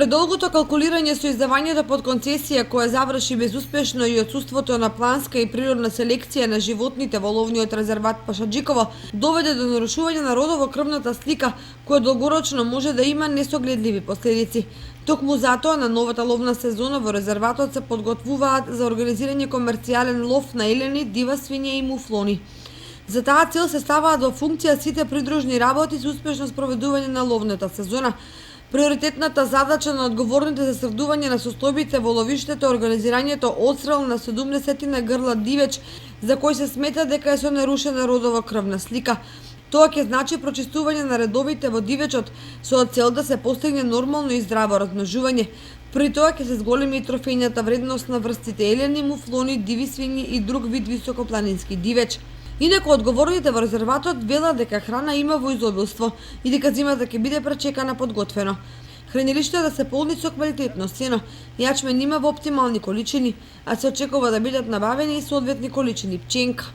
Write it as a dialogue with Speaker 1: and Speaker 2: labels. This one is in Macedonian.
Speaker 1: Предолгото калкулирање со издавањето под концесија која заврши безуспешно и отсуството на планска и природна селекција на животните во ловниот резерват Пашаџиково доведе до нарушување на родово-крвната слика која долгорочно може да има несогледливи последици. Токму затоа на новата ловна сезона во резерватот се подготвуваат за организирање комерцијален лов на елени, дива свиња и муфлони. За таа цел се ставаат во функција сите придружни работи за успешно спроведување на ловната сезона. Приоритетната задача на одговорните за средување на состојбите во ловиштето е организирањето одстрел на 70 грла дивеч за кој се смета дека е со нарушена родова крвна слика. Тоа ќе значи прочистување на редовите во дивечот со цел да се постигне нормално и здраво размножување. При тоа ќе се зголеми и трофејната вредност на врстите елени, муфлони, диви свињи и друг вид високопланински дивеч. Инаку одговорните во резерватот велат дека храна има во изобилство и дека зимата ќе биде пречекана подготвено. Хранилиштата да се полни со квалитетно сено, јачмен има во оптимални количини, а се очекува да бидат набавени и соодветни количини пченка.